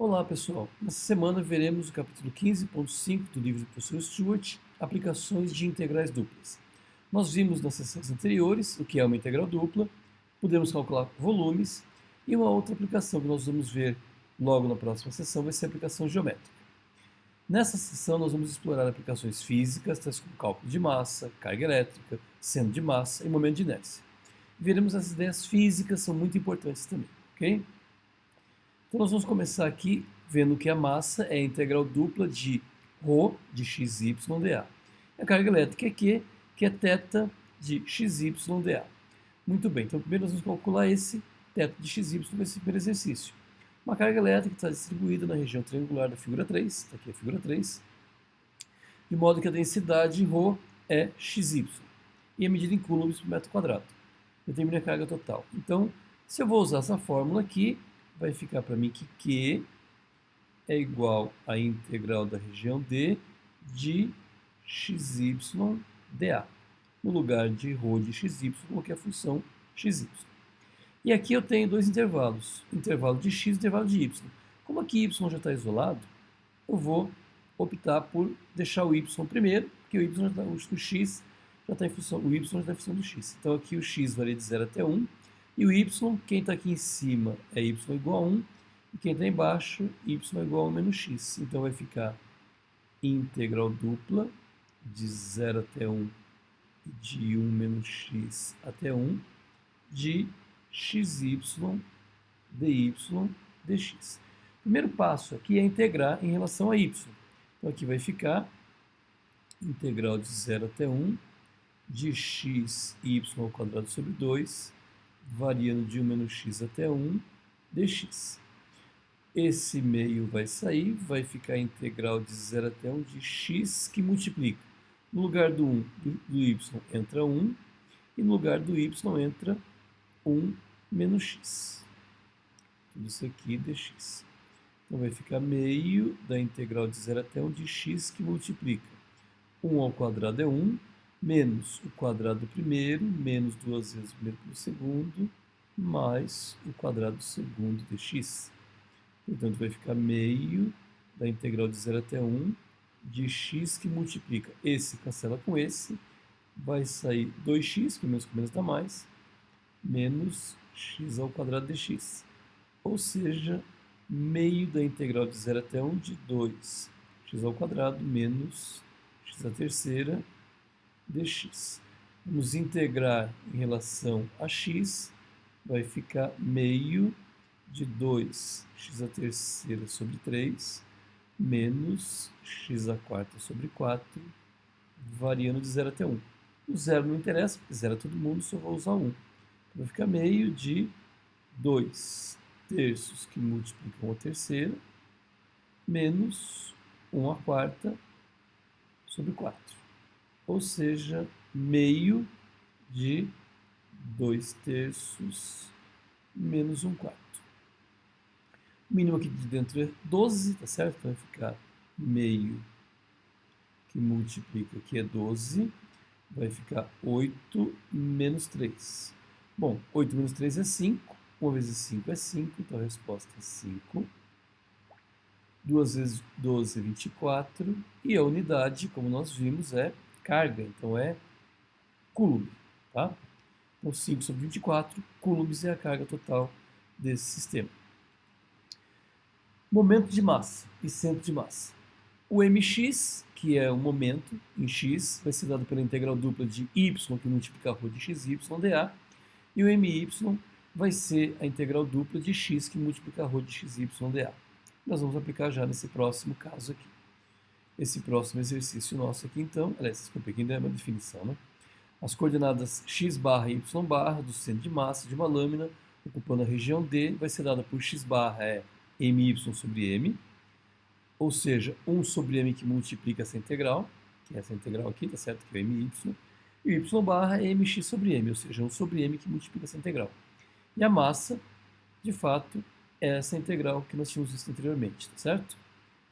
Olá, pessoal. Nessa semana veremos o capítulo 15.5 do livro do professor Stewart, Aplicações de Integrais Duplas. Nós vimos nas sessões anteriores o que é uma integral dupla, podemos calcular volumes, e uma outra aplicação que nós vamos ver logo na próxima sessão vai ser a aplicação geométrica. Nessa sessão nós vamos explorar aplicações físicas, tais como cálculo de massa, carga elétrica, centro de massa e momento de inércia. Veremos as ideias físicas, são muito importantes também, ok? Então nós vamos começar aqui vendo que a massa é a integral dupla de ρ de xy dA. A carga elétrica é Q, que é θ de xy dA. Muito bem, então primeiro nós vamos calcular esse θ de xy nesse primeiro exercício. Uma carga elétrica está distribuída na região triangular da figura 3, está aqui a figura 3, de modo que a densidade ρ é xy, e é medida em coulombs por metro quadrado. Determina a carga total. Então, se eu vou usar essa fórmula aqui, vai ficar para mim que Q é igual à integral da região D de xy dA. No lugar de ρ de xy, coloquei a função xy. E aqui eu tenho dois intervalos, intervalo de x e intervalo de y. Como aqui y já está isolado, eu vou optar por deixar o y primeiro, porque o x já está em função, o y já está em função do x. Então aqui o x varia de 0 até 1, e o y, quem está aqui em cima é y igual a 1, e quem está embaixo, y igual a 1 menos x. Então vai ficar integral dupla de 0 até 1, de 1 menos x até 1, de xy dy dx. O primeiro passo aqui é integrar em relação a y. Então aqui vai ficar integral de 0 até 1, de x y ao quadrado sobre 2, variando de 1 menos x até 1, dx. Esse meio vai sair, vai ficar a integral de 0 até 1 de x, que multiplica. No lugar do y entra 1, e no lugar do y entra 1 menos x. Tudo isso aqui dx. Então vai ficar meio da integral de 0 até 1 de x, que multiplica. 1 ao quadrado é 1, menos o quadrado do primeiro, menos duas vezes o primeiro pelo segundo, mais o quadrado do segundo dx. Portanto, vai ficar meio da integral de 0 até 1 de x, que multiplica. Esse cancela com esse, vai sair 2x, que menos com menos dá mais, menos x ao quadrado dx. Ou seja, meio da integral de 0 até 1 de 2x ao quadrado menos x à terceira dx. Vamos integrar em relação a x, vai ficar meio de 2x à terceira sobre 3, menos x à quarta sobre 4, variando de 0 até 1. O zero não interessa, porque zero é todo mundo, só vou usar 1. Então vai ficar meio de 2 terços, que multiplicam a terceira, menos 1 à quarta sobre 4. Ou seja, meio de 2 terços menos 1 quarto. O mínimo aqui de dentro é 12, tá certo? Então vai ficar meio, que multiplica aqui é 12, vai ficar 8 menos 3. Bom, 8 menos 3 é 5, 1 vezes 5 é 5, então a resposta é 5. 2 vezes 12 é 24, e a unidade, como nós vimos, é carga, então é coulomb, tá? Então 5 sobre 24, coulombs é a carga total desse sistema. Momento de massa e centro de massa. O mx, que é o momento em x, vai ser dado pela integral dupla de y, que multiplica ρ de xy dA, e o my vai ser a integral dupla de x, que multiplica ρ de xy dA. Nós vamos aplicar já nesse próximo caso aqui. Esse próximo exercício nosso aqui, então, desculpa, aqui ainda é uma definição, né? As coordenadas x barra e y barra do centro de massa de uma lâmina ocupando a região D vai ser dada por x barra é my sobre m, ou seja, 1 sobre m que multiplica essa integral, que é essa integral aqui, tá certo? Que é o my, e o y barra é mx sobre m, ou seja, 1 sobre m que multiplica essa integral. E a massa, de fato, é essa integral que nós tínhamos visto anteriormente, tá certo?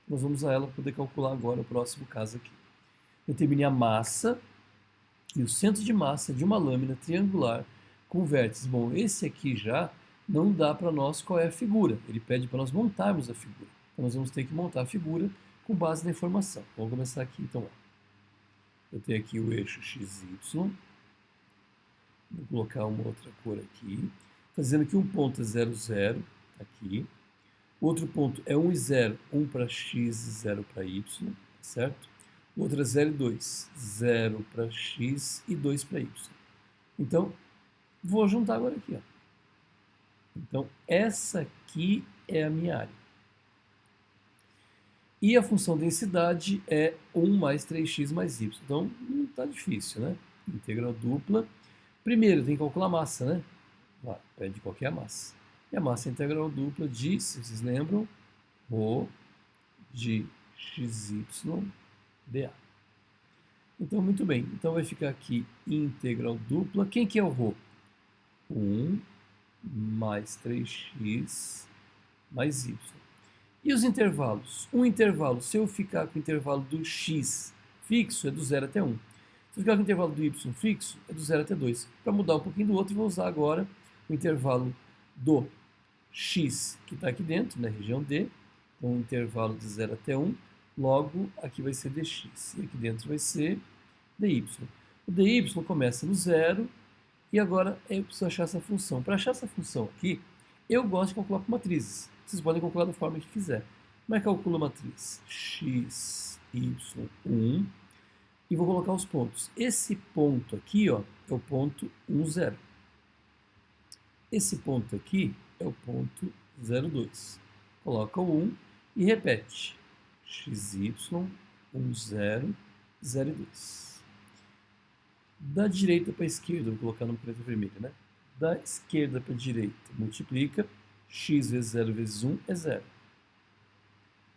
Nós vamos a ela para poder calcular agora o próximo caso aqui. Determine a massa e o centro de massa de uma lâmina triangular com vértices. Bom, esse aqui já não dá para nós qual é a figura. Ele pede para nós montarmos a figura. Então nós vamos ter que montar a figura com base na informação. Vamos começar aqui então. Eu tenho aqui o eixo XY. Vou colocar uma outra cor aqui. Fazendo que um ponto é 0, 0, aqui. Outro ponto é 1 e 0, 1 para x e 0 para y, certo? O outro é 0 e 2, 0 para x e 2 para y. Então, vou juntar agora aqui. Ó. Então, essa aqui é a minha área. E a função densidade é 1 mais 3x mais y. Então, não está difícil, né? Integral dupla. Primeiro, tem que calcular a massa, né? Lá, pede qual que é a massa. E a massa é integral dupla de, se vocês lembram, ρ de xy dA. Então, muito bem. Então, vai ficar aqui integral dupla. Quem que é o ρ? 1 mais 3x mais y. E os intervalos? Um intervalo, se eu ficar com o intervalo do x fixo, é do 0 até 1. Se eu ficar com o intervalo do y fixo, é do 0 até 2. Para mudar um pouquinho do outro, vou usar agora o intervalo do x, que está aqui dentro, na região D. Então, um intervalo de 0 até 1. Logo, aqui vai ser dx. E aqui dentro vai ser dy. O dy começa no 0. E agora eu preciso achar essa função. Para achar essa função aqui, eu gosto de calcular por matrizes. Vocês podem calcular da forma que quiser. Como é que calcula a matriz? x, y1. E vou colocar os pontos. Esse ponto aqui, ó, é o ponto 1, 0. Esse ponto aqui é o ponto 0, 2. Coloca o 1 e repete. xy, 1, 0, 0 e 2. Da direita para a esquerda, vou colocar no preto e vermelho, né? Da esquerda para a direita, multiplica. X vezes 0 vezes 1 é 0.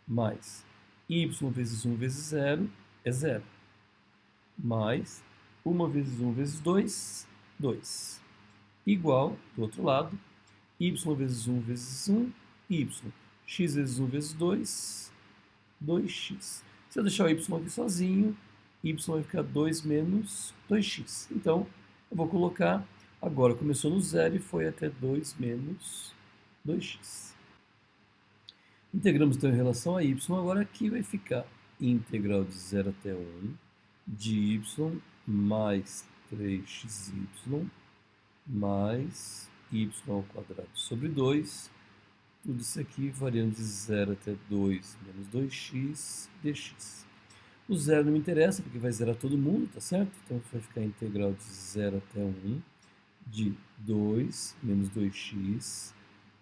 Mais y vezes 1 vezes 0 é 0. Mais 1 vezes 1 vezes 2, 2. Igual, do outro lado, y vezes 1 vezes 1, y. X vezes 1 vezes 2, 2x. Se eu deixar o y aqui sozinho, y vai ficar 2 menos 2x. Então, eu vou colocar, agora começou no 0 e foi até 2 menos 2x. Integramos então em relação a y, agora aqui vai ficar integral de 0 até 1 de y mais 3xy mais y ao quadrado sobre 2. Tudo isso aqui variando de 0 até 2 menos 2x dx. O 0 não me interessa, porque vai zerar todo mundo, tá certo? Então vai ficar integral de 0 até 1 de 2 menos 2x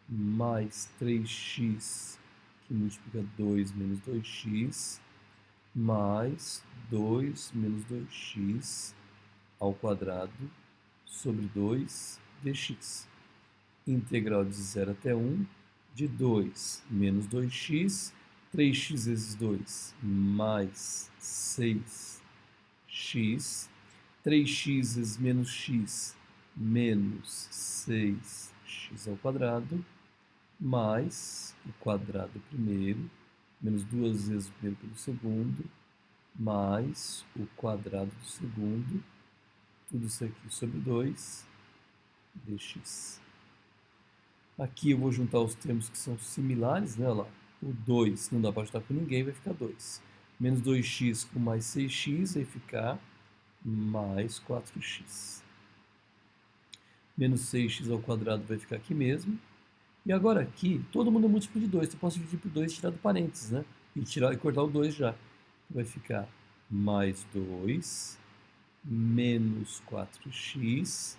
mais 3x, que multiplica 2 menos 2x, mais 2 menos 2x ao quadrado sobre 2 dx. Integral de 0 até 1 de 2 menos 2x, 3x vezes 2 mais 6x, 3x vezes menos x menos 6x ao quadrado, mais o quadrado primeiro, menos 2 vezes o primeiro pelo segundo, mais o quadrado do segundo, tudo isso aqui sobre 2 dx. Aqui eu vou juntar os termos que são similares, né? Olha lá. O 2 não dá para juntar com ninguém, vai ficar 2. Menos 2x com mais 6x vai ficar mais 4x. Menos 6x ao quadrado vai ficar aqui mesmo. E agora aqui, todo mundo é múltiplo de 2. Então eu posso dividir por 2 e tirar do parênteses, né? E cortar o 2 já. Vai ficar mais 2 menos 4x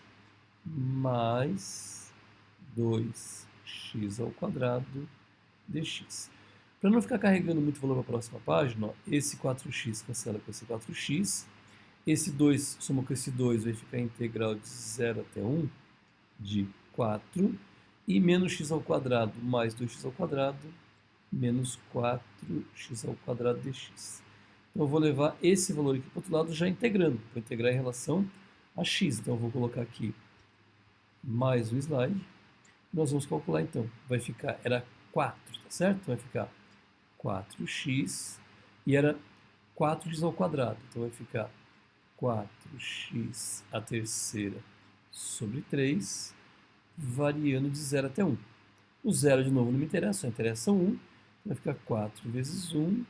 mais 2x ao quadrado dx. Para não ficar carregando muito valor para a próxima página, ó, esse 4x cancela com esse 4x. Esse 2 soma com esse 2 vai ficar a integral de 0 até 1 de 4. E menos x ao quadrado mais 2x ao quadrado menos 4x ao quadrado dx. Então eu vou levar esse valor aqui para o outro lado já integrando. Vou integrar em relação a x. Então eu vou colocar aqui mais um slide. Nós vamos calcular então. Vai ficar, era 4, tá certo? Vai ficar 4x e era 4x ao quadrado. Então vai ficar 4x a terceira sobre 3, variando de 0 até 1. O 0 de novo não me interessa, só interessa 1. vai ficar 4 vezes 1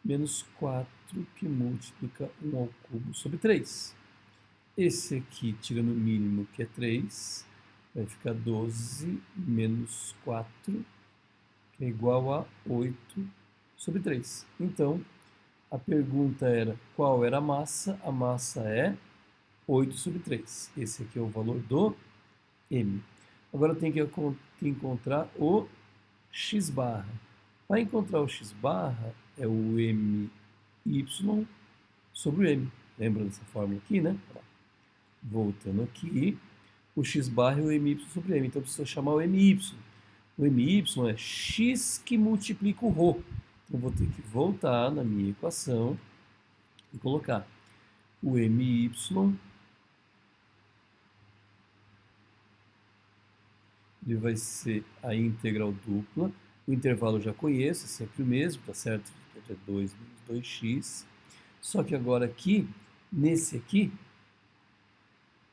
menos 4 que multiplica 1 ao cubo sobre 3. Esse aqui, tirando o mínimo, que é 3, vai ficar 12 menos 4, que é igual a 8 sobre 3. Então, a pergunta era qual era a massa? A massa é 8 sobre 3. Esse aqui é o valor do m. Agora eu tenho que encontrar o x barra. Para encontrar o x barra, é o my sobre o m. Lembra dessa fórmula aqui, né? Voltando aqui, o x barra é o my sobre m. Então eu preciso chamar o my. O my é x que multiplica o ρ. Então eu vou ter que voltar na minha equação e colocar o my ele vai ser a integral dupla. O intervalo eu já conheço, é sempre o mesmo, tá certo? É 2 menos 2x. Só que agora aqui, nesse aqui,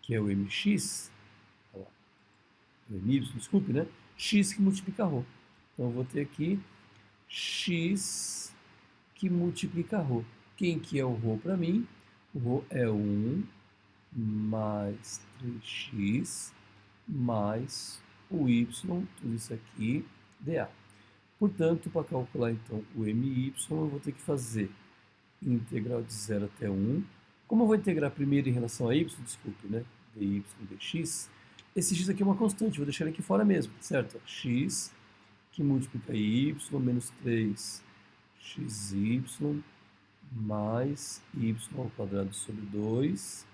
que é o mx, o my, desculpe, né? X que multiplica ρ. Então eu vou ter aqui x que multiplica ρ. Quem que é o ρ para mim? O ρ é 1 mais 3x mais o y, tudo isso aqui, dA. Portanto, para calcular então o my, eu vou ter que fazer integral de 0 até 1. Como eu vou integrar primeiro em relação a y, desculpe, né? dy dx, esse x aqui é uma constante, vou deixar ele aqui fora mesmo, certo? X que multiplica y menos 3xy mais y ao quadrado sobre 2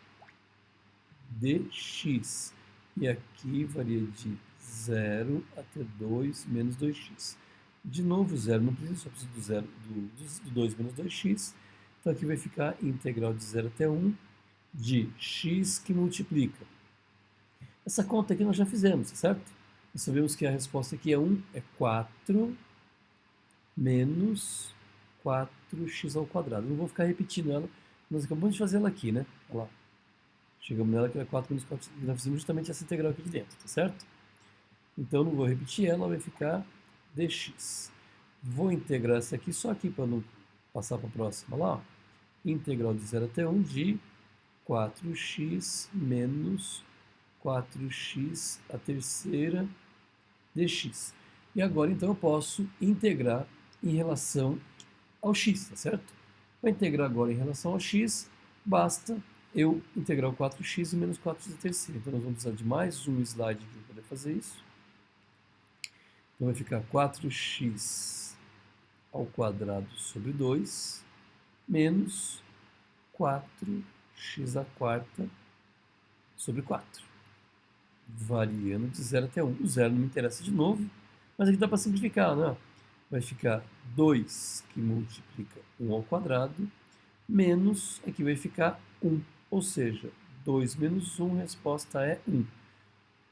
dx. E aqui varia de 0 até 2 menos 2x. De novo, 0 não precisa, só precisa do, 0, do 2 menos 2x. Então aqui vai ficar integral de 0 até 1 de x que multiplica. Essa conta aqui nós já fizemos, certo? Nós sabemos que a resposta aqui é 1, é 4 menos 4x ao quadrado. Eu não vou ficar repetindo ela, nós acabamos de fazer ela aqui, né? Olha lá. Chegamos nela que é 4 menos 4, e nós fizemos justamente essa integral aqui de dentro, tá certo? Então não vou repetir ela, vai ficar dx. Vou integrar essa aqui só aqui para não passar para a próxima lá. Ó. Integral de 0 até 1 de 4x menos 4x a terceira dx. E agora então eu posso integrar em relação ao x, tá certo? Para integrar agora em relação ao x, basta eu integrar o 4x e menos 4x a terceira. Então nós vamos precisar de mais um slide aqui para poder fazer isso. Então vai ficar 4x ao quadrado sobre 2 menos 4x a quarta sobre 4. Variando de 0 até 1. O 0 não me interessa de novo, mas aqui dá para simplificar, né? Vai ficar 2 que multiplica 1 ao quadrado, menos, aqui vai ficar 1. Ou seja, 2 menos 1, resposta é 1.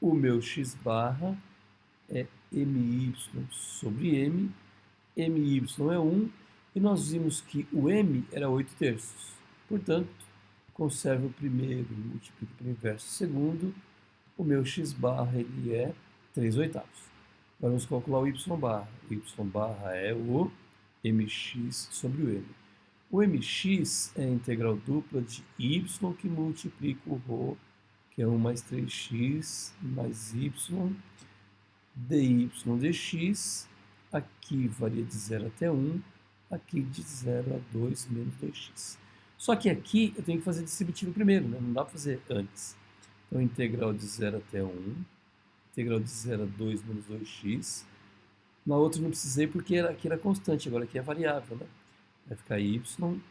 O meu x barra é my sobre m. My é 1. E nós vimos que o m era 8 terços. Portanto, conservo o primeiro, multiplico pelo inverso do segundo. O meu x barra ele é 3 oitavos. Agora vamos calcular o y barra. O y barra é o mx sobre o m. O mx é a integral dupla de y que multiplica o ρ, que é 1 mais 3x mais y, dy dx. Aqui varia de 0 até 1, aqui de 0 a 2 menos 2x. Só que aqui eu tenho que fazer distributivo primeiro, né? Não dá para fazer antes. Então, integral de 0 até 1, integral de 0 a 2 menos 2x. Na outra não precisei porque aqui era constante, agora aqui é variável, né? Vai ficar y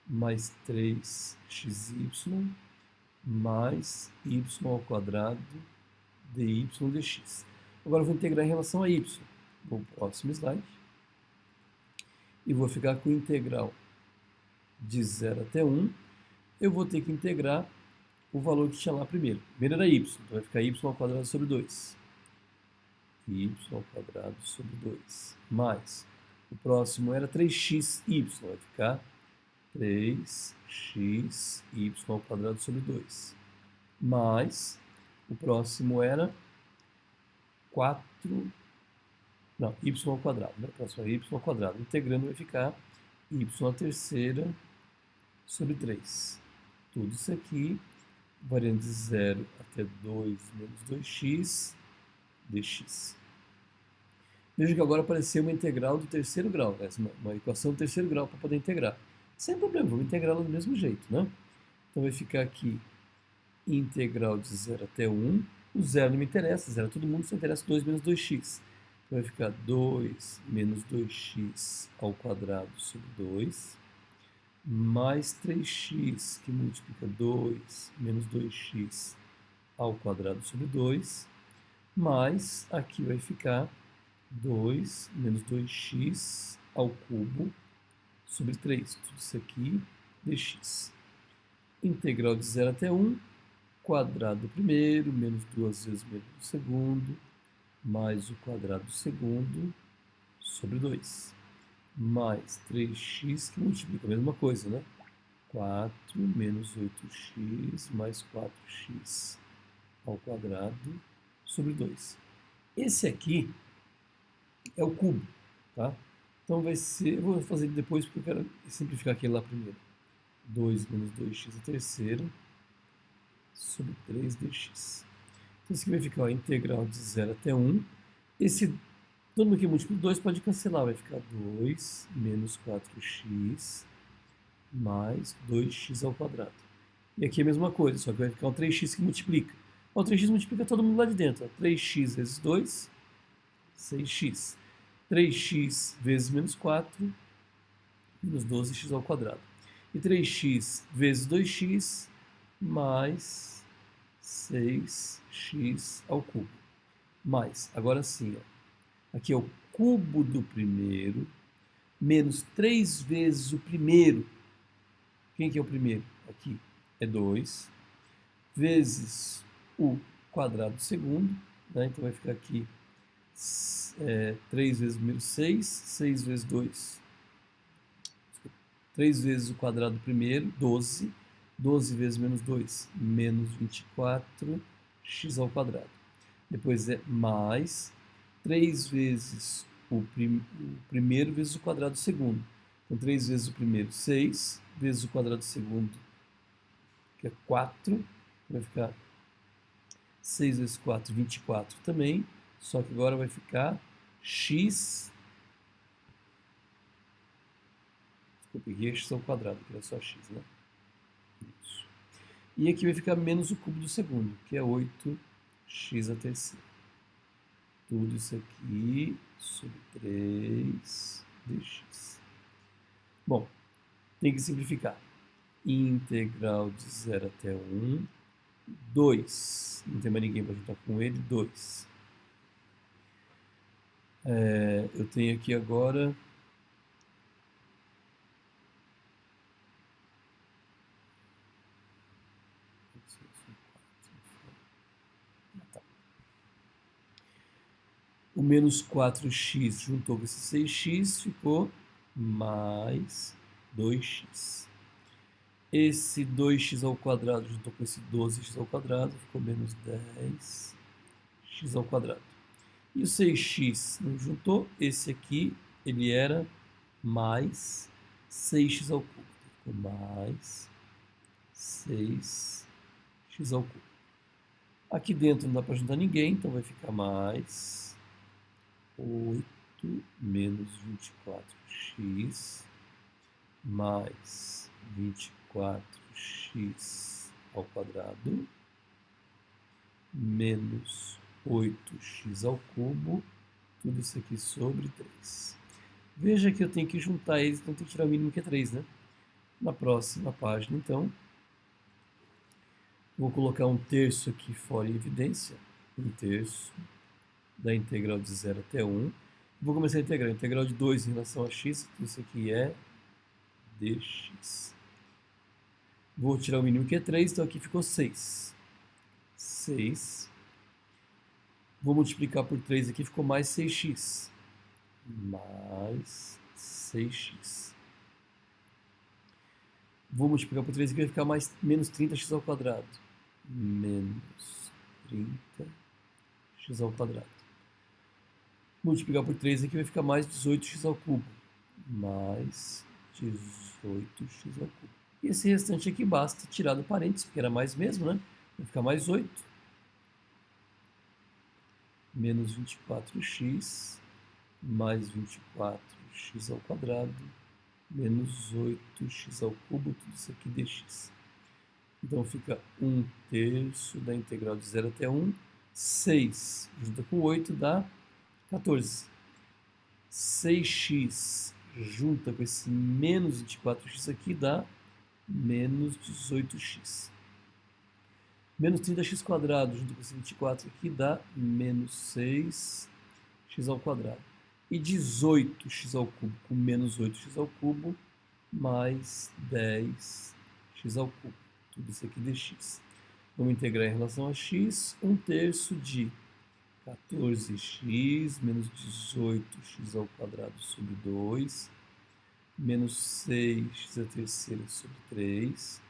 mais 3xy mais y ao quadrado dy dx. Agora eu vou integrar em relação a y. Vou para o próximo slide. E vou ficar com integral de 0 até 1. Eu vou ter que integrar o valor que tinha lá primeiro. Primeiro era y, então vai ficar y ao quadrado sobre 2. Y ao quadrado sobre 2. Mais, o próximo era 3xy, vai ficar 3xy ao quadrado sobre 2. Mais, o próximo era 4 Não, y ao quadrado, né? Próximo é y ao quadrado. Integrando vai ficar y à terceira sobre 3. Tudo isso aqui, variando de 0 até 2 menos 2x dx. Veja que agora apareceu uma integral do terceiro grau, né? Uma equação do terceiro grau para poder integrar. Sem problema, vamos integrá-la do mesmo jeito, né? Então vai ficar aqui integral de 0 até 1. O zero não me interessa, zero todo mundo, só interessa 2 menos 2x. Então vai ficar 2 menos 2x ao quadrado sobre 2, mais 3x, que multiplica 2 menos 2x ao quadrado sobre 2, mais aqui vai ficar 2 menos 2x ao cubo sobre 3. Tudo isso aqui dx. Integral de 0 até 1, quadrado do primeiro, menos 2 vezes menos do segundo, mais o quadrado do segundo, sobre 2. Mais 3x, que multiplica a mesma coisa, né? 4 menos 8x mais 4x ao quadrado sobre 2. Esse aqui é o cubo, tá? Então vai ser, eu vou fazer depois porque eu quero simplificar aquele lá primeiro. 2 menos 2x à terceira sobre 3 dx. Então isso aqui vai ficar a integral de 0 até 1. Todo mundo que múltiplo de 2 pode cancelar, vai ficar 2 menos 4x mais 2x ao quadrado. E aqui é a mesma coisa, só que vai ficar um 3x que multiplica. O 3x multiplica todo mundo lá de dentro. Ó. 3x vezes 2, 6x. 3x vezes menos 4, menos 12x ao quadrado. E 3x vezes 2x, mais 6x ao cubo. Mais, agora sim, ó. Aqui é o cubo do primeiro, menos 3 vezes o primeiro. Quem que é o primeiro? Aqui é 2, vezes o quadrado do segundo, né? Então vai ficar aqui 3 vezes o primeiro, 6, 6 vezes 2, 3 vezes o quadrado do primeiro, 12, 12 vezes menos 2, menos 24, x ao quadrado. Depois é mais 3 vezes o primeiro vezes o quadrado do segundo. Então 3 vezes o primeiro, 6, vezes o quadrado do segundo, que é 4, vai ficar 6 vezes 4, 24 também, só que agora vai ficar x, desculpa, aqui é x ao quadrado, que era só x, né? Isso. E aqui vai ficar menos o cubo do segundo, que é 8x à terceira. Tudo isso aqui sobre 3 dx. Bom, tem que simplificar. Integral de 0 até 1, 2. Não tem mais ninguém para juntar com ele, 2. Eu tenho aqui agora... O menos 4x juntou com esse 6x, ficou mais 2x. Esse 2x ao quadrado juntou com esse 12x ao quadrado, ficou menos 10x ao quadrado. E o 6x não juntou, esse aqui, ele era mais 6x ao cubo. Ficou mais 6x ao cubo. Aqui dentro não dá para juntar ninguém, então vai ficar mais 8 menos 24x mais 24x ao quadrado menos 8x ao cubo, tudo isso aqui sobre 3. Veja que eu tenho que juntar eles, então tem que tirar o mínimo que é 3, né? Na próxima página, então, vou colocar 1/3 aqui fora em evidência, 1/3 da integral de 0 até 1. Vou começar a integrar. Integral de 2 em relação a x, isso aqui é dx. Vou tirar o mínimo que é 3, então aqui ficou 6. 6. Vou multiplicar por 3 aqui, ficou mais 6x. Mais 6x. Vou multiplicar por 3 aqui, vai ficar mais, menos 30x ao quadrado. Menos 30x ao quadrado. Multiplicar por 3 aqui vai ficar mais 18x ao cubo. Mais 18x ao cubo. E esse restante aqui basta tirar do parênteses, porque era mais mesmo, né? Vai ficar mais 8. Menos 24x mais 24x ao quadrado menos 8x ao cubo, tudo isso aqui dx. Então fica 1/3 da integral de 0 até 1. 6 junta com 8 dá 14. 6x junta com esse menos 24x aqui dá menos 18x. Menos 30x quadrado junto com esse 24 aqui dá menos 6x ao quadrado. E 18x ao cubo com menos 8x ao cubo mais 10x ao cubo. Tudo isso aqui dx. Vamos integrar em relação a x. 1/3 de 14x menos 18x ao quadrado sobre 2 menos 6x a terceira sobre 3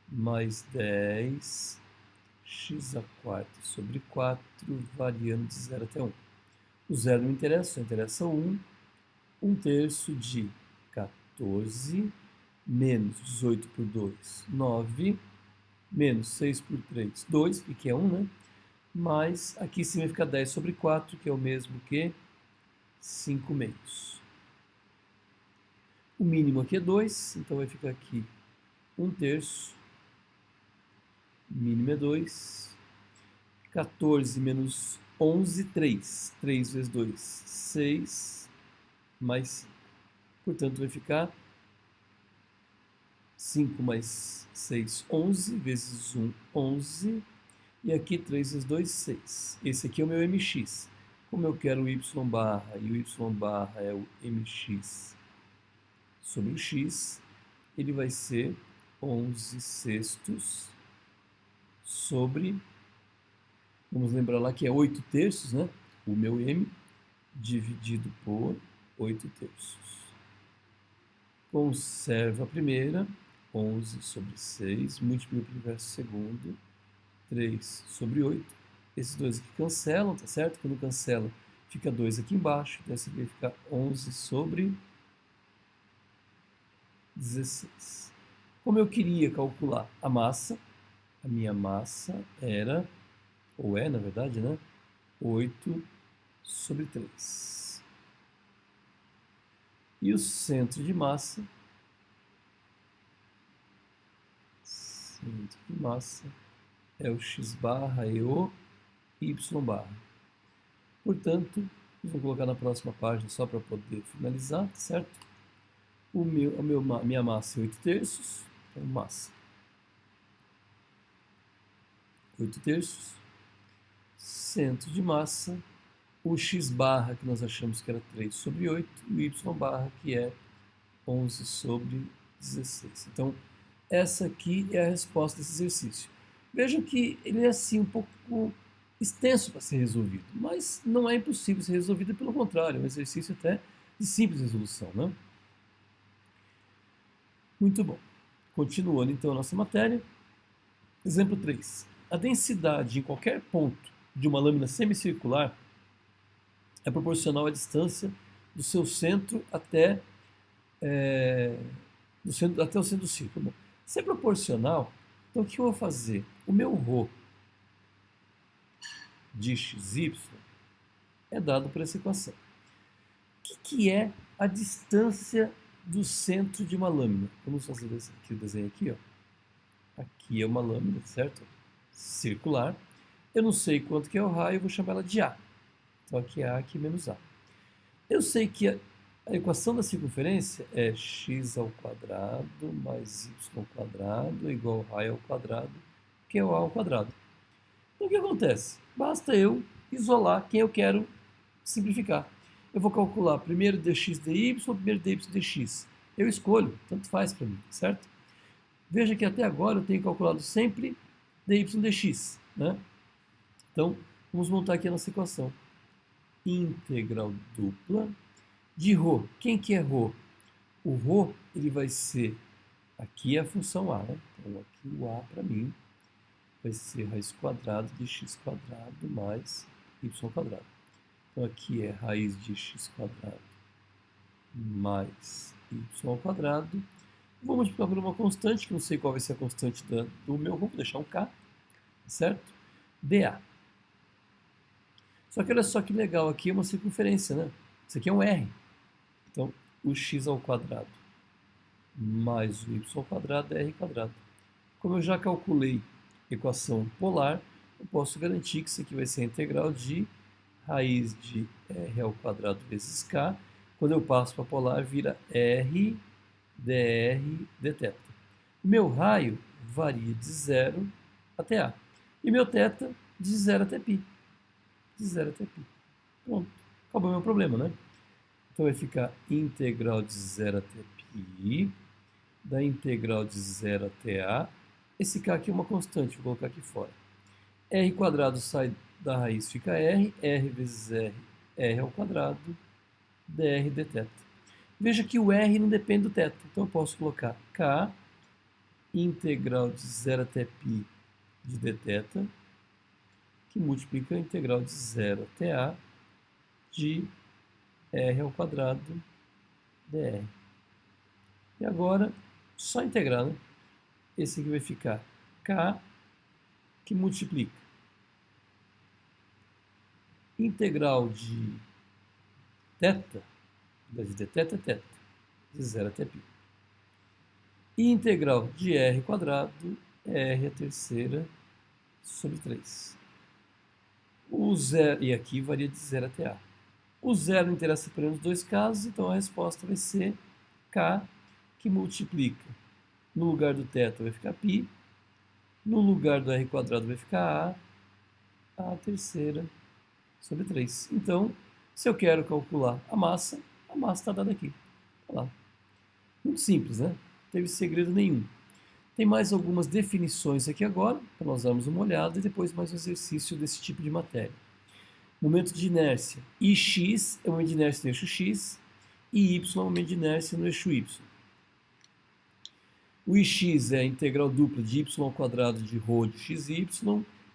mais 10x a quarta sobre 4 variando de 0 até 1. O zero não interessa, só interessa 1. 1/3 de 14 menos 18 por 2, 9, menos 6 por 3, 2, porque é 1, né? Mas aqui em cima fica 10 sobre 4, que é o mesmo que 5 meios. O mínimo aqui é 2, então vai ficar aqui 1/3, mínimo é 2, 14 menos 11, 3. 3 vezes 2, 6, mais 5. Portanto, vai ficar 5 mais 6, 11, vezes 1, 11. E aqui 3 vezes 2, 6. Esse aqui é o meu mx. Como eu quero o y barra e o y barra é o mx sobre o x, ele vai ser 11 sextos sobre, vamos lembrar lá que é 8/3, né? O meu m dividido por 8/3. Conserva a primeira, 11 sobre 6, multiplica pelo inverso segundo, 3 sobre 8. Esses dois aqui cancelam, tá certo? Quando cancela, fica 2 aqui embaixo, então esse aqui vai ficar 11 sobre 16. Como eu queria calcular a massa, a minha massa era, ou é na verdade, né? 8 sobre 3. E o centro de massa, é o x barra e o y barra. Portanto, vou colocar na próxima página só para poder finalizar, certo? Minha massa é 8/3, então massa 8/3, centro de massa, o x barra que nós achamos que era 3 sobre 8 e o y barra que é 11 sobre 16. Então, essa aqui é a resposta desse exercício. Vejam que ele é assim um pouco extenso para ser resolvido, mas não é impossível ser resolvido, pelo contrário, é um exercício até de simples resolução, né? Muito bom. Continuando então a nossa matéria. Exemplo 3. A densidade em qualquer ponto de uma lâmina semicircular é proporcional à distância do seu centro até o centro do círculo. Bom, se é proporcional, então o que eu vou fazer? O meu ρ de xy é dado por essa equação. O que é a distância do centro de uma lâmina? Vamos fazer aqui o desenho aqui, ó. Aqui é uma lâmina, certo? Circular. Eu não sei quanto que é o raio, eu vou chamar ela de A. Então aqui é A, aqui menos A. Eu sei que a equação da circunferência é x ao quadrado mais y ao quadrado igual ao raio ao quadrado, que é o A ao quadrado. Então o que acontece? Basta eu isolar quem eu quero simplificar. Eu vou calcular primeiro dx dy, primeiro dy dx. Eu escolho, tanto faz para mim, certo? Veja que até agora eu tenho calculado sempre dy dx, né? Então, vamos montar aqui a nossa equação. Integral dupla de ρ. Quem que é ρ? O ρ, ele vai ser, aqui é a função a, né? Então, aqui o a para mim vai ser raiz quadrada de x quadrado mais y quadrado. Então aqui é raiz de x quadrado mais y ao quadrado. Vou multiplicar por uma constante, que não sei qual vai ser a constante do meu, vou deixar um k, certo? dA. Só que olha só que legal, aqui é uma circunferência, né? Isso aqui é um r. Então, o x ao quadrado mais o y ao quadrado é r quadrado. Como eu já calculei equação polar, eu posso garantir que isso aqui vai ser a integral de raiz de r ao quadrado vezes k. Quando eu passo para polar, vira r dr dθ. O meu raio varia de 0 até a. E meu θ de 0 até π. De 0 até π. Pronto. Acabou o meu problema, né? Então vai ficar integral de 0 até π, da integral de 0 até a. Esse k aqui é uma constante, vou colocar aqui fora. R quadrado sai da raiz, fica r, r vezes r, r ao quadrado, dr dθ. Veja que o r não depende do θ, então eu posso colocar k integral de 0 até π de dθ, que multiplica a integral de 0 até a de r ao quadrado dr. E agora, só integrar, né? Esse aqui vai ficar k, que multiplica integral de θ, de dθ é θ, de 0 até π. E integral de r quadrado, r a terceira sobre 3. O zero, e aqui varia de 0 até a. O zero não interessa para nos dois casos, então a resposta vai ser k, que multiplica. No lugar do θ vai ficar π, no lugar do r quadrado vai ficar a terceira sobre 3. Então, se eu quero calcular a massa está dada aqui. Olha lá. Muito simples, né? Não teve segredo nenhum. Tem mais algumas definições aqui agora, para nós darmos uma olhada, e depois mais um exercício desse tipo de matéria. Momento de inércia. Ix é o momento de inércia no eixo x, e y é o momento de inércia no eixo y. O ix é a integral dupla de y ao quadrado de ρ de xy,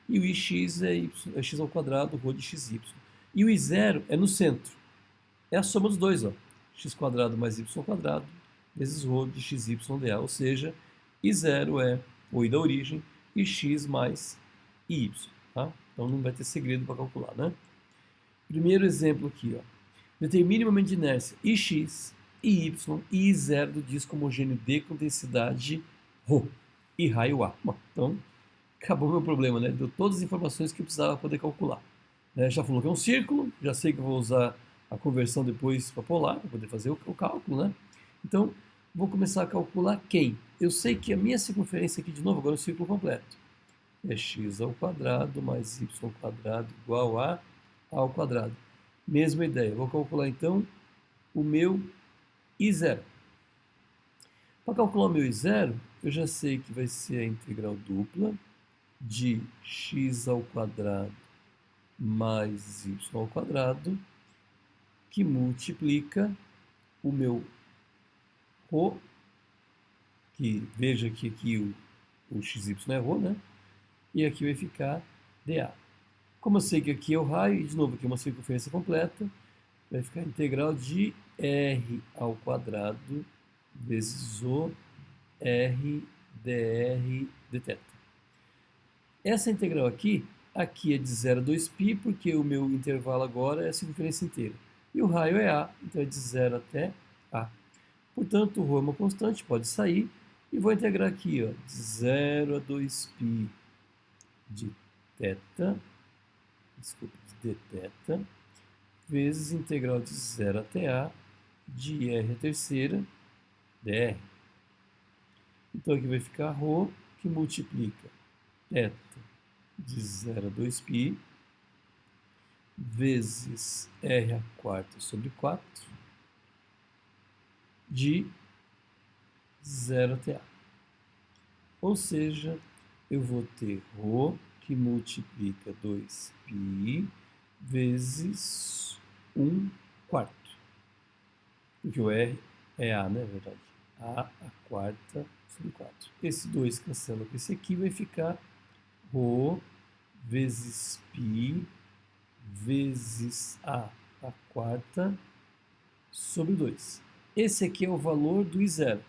e o ix é x ao quadrado ρ de xy. E o i0 é no centro. É a soma dos dois, ó. X quadrado mais y ao quadrado vezes ρ de xy dA, ou seja, i0 é o i da origem e x mais y, tá? Então não vai ter segredo para calcular, né? Primeiro exemplo aqui, ó. Determine o momento de inércia ix, i, e i0 do disco homogêneo D com densidade ρ e raio A. Bom, então, acabou meu problema, né? Deu todas as informações que eu precisava para poder calcular. Já falou que é um círculo, já sei que eu vou usar a conversão depois para polar, para poder fazer o cálculo, né? Então, vou começar a calcular quem? Eu sei que a minha circunferência aqui, de novo, agora é o círculo completo. É x ao quadrado mais y ao quadrado igual a ao quadrado. Mesma ideia. Vou calcular, então, o meu i0. Para calcular o meu i0, eu já sei que vai ser a integral dupla de x ao quadrado mais y ao quadrado, que multiplica o meu ρ, que veja que aqui o xy é ρ, né? E aqui vai ficar dA. Como eu sei que aqui é o raio, e de novo aqui é uma circunferência completa, vai ficar a integral de r ao quadrado vezes o r dr dθ. Essa integral aqui é de 0 a 2π, porque o meu intervalo agora é a circunferência inteira. E o raio é a, então é de 0 até a. Portanto, o ρ é uma constante, pode sair. E vou integrar aqui, ó, de 0 a 2π de θ, desculpa, de dθ, vezes integral de 0 até a de r a terceira dr. Então aqui vai ficar ρ, que multiplica θ de 0 a 2π vezes r a quarta sobre 4 de 0 até a. Ou seja, eu vou ter ρ, que multiplica 2π vezes 1 quarto. Porque o r é a, né, na verdade? A quarta sobre 4. Esse 2 cancela com esse aqui, vai ficar ρ vezes π vezes a quarta sobre 2. Esse aqui é o valor do I0.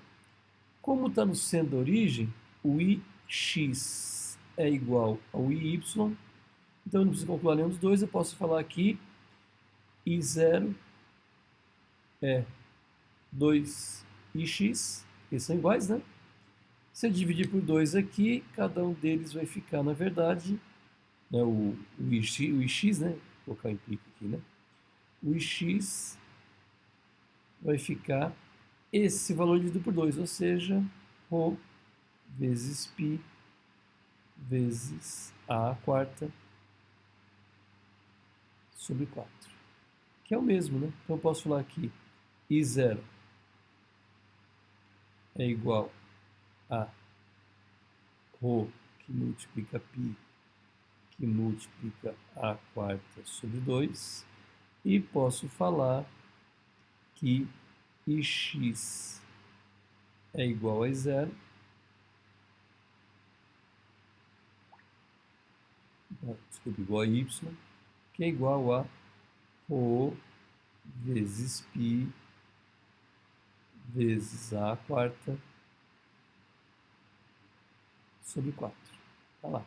Como está no centro da origem, o IX é igual ao IY, então eu não preciso calcular nenhum dos dois, eu posso falar aqui I0 é 2IX, eles são iguais, né? Se eu dividir por 2 aqui, cada um deles vai ficar, na verdade, né, o IX, né? Vou colocar implica aqui, né? O IX vai ficar esse valor dividido por 2, ou seja, ρ vezes π vezes a quarta sobre 4, que é o mesmo, né? Então eu posso falar aqui I0 é igual a ρ que multiplica π que multiplica a quarta sobre 2, e posso falar que Ix é igual a 0, desculpa, igual a y, que é igual a ρ vezes π vezes a quarta sobre 4. Tá lá.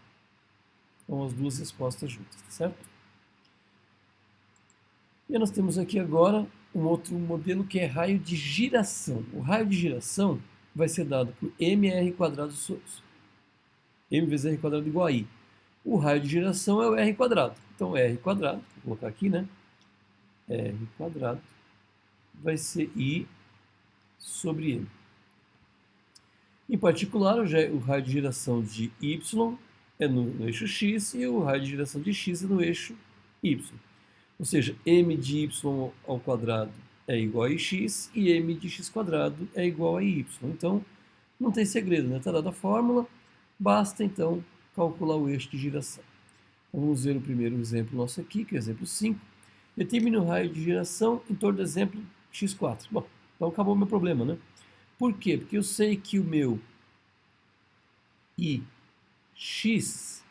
Então, as duas respostas juntas, tá certo? E nós temos aqui agora um outro modelo que é raio de giração. O raio de giração vai ser dado por mr quadrado, m vezes r quadrado igual a i. O raio de giração é o r quadrado. Então, r quadrado, vou colocar aqui, né? R quadrado vai ser I sobre M. Em particular, o raio de giração de Y é no eixo X e o raio de giração de X é no eixo Y. Ou seja, M de Y ao quadrado é igual a X e M de X quadrado é igual a Y. Então, não tem segredo, né? Está dada a fórmula, basta então calcular o eixo de giração. Então, vamos ver o primeiro exemplo nosso aqui, que é o exemplo 5. Determine o raio de giração em torno do exemplo x4. Bom, então acabou o meu problema, né? Por quê? Porque eu sei que o meu Ix,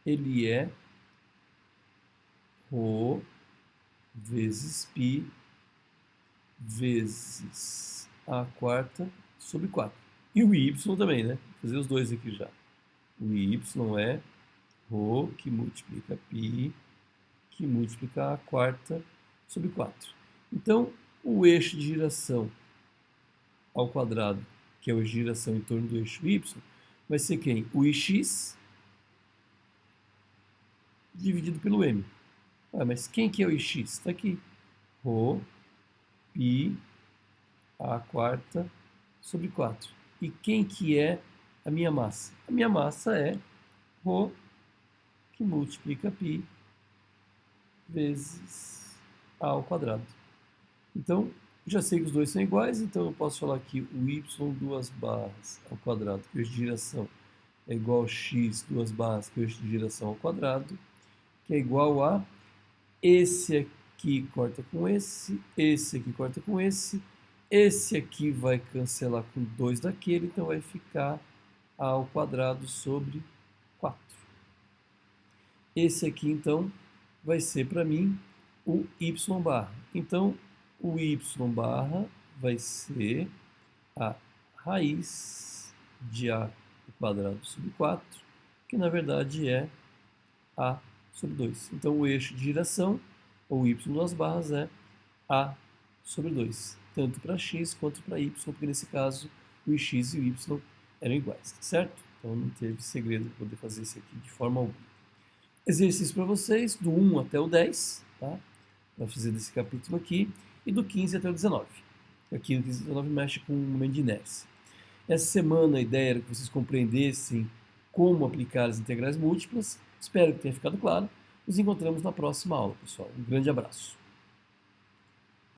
ele é ρ vezes π vezes a quarta sobre 4. E o y também, né? Vou fazer os dois aqui já. O y é ρ que multiplica π que multiplica a quarta sobre 4. Então, o eixo de giração ao quadrado, que é o eixo de giração em torno do eixo y, vai ser quem? O ix dividido pelo m. Ah, mas quem que é o ix? Está aqui. Rho π a quarta sobre 4. E quem que é a minha massa? A minha massa é ρ que multiplica π vezes a ao quadrado. Então, já sei que os dois são iguais, então eu posso falar que o y duas barras ao quadrado, que é o eixo de giração, é igual a x duas barras, que é o eixo de giração ao quadrado, que é igual a esse aqui corta com esse aqui corta com esse aqui vai cancelar com 2 daquele, então vai ficar a ao quadrado sobre 4. Esse aqui, então, vai ser para mim o y barra. Então, o y barra vai ser a raiz de a quadrado sobre 4, que na verdade é a sobre 2. Então, o eixo de giração, ou y das barras, é a sobre 2, tanto para x quanto para y, porque nesse caso o x e o y eram iguais, tá certo? Então, não teve segredo para poder fazer isso aqui de forma alguma. Exercício para vocês, do 1 até o 10, tá? Para fazer desse capítulo aqui, e do 15 até o 19. Aqui no 15 e 19 mexe com o momento de inércia. Essa semana a ideia era que vocês compreendessem como aplicar as integrais múltiplas. Espero que tenha ficado claro. Nos encontramos na próxima aula, pessoal. Um grande abraço.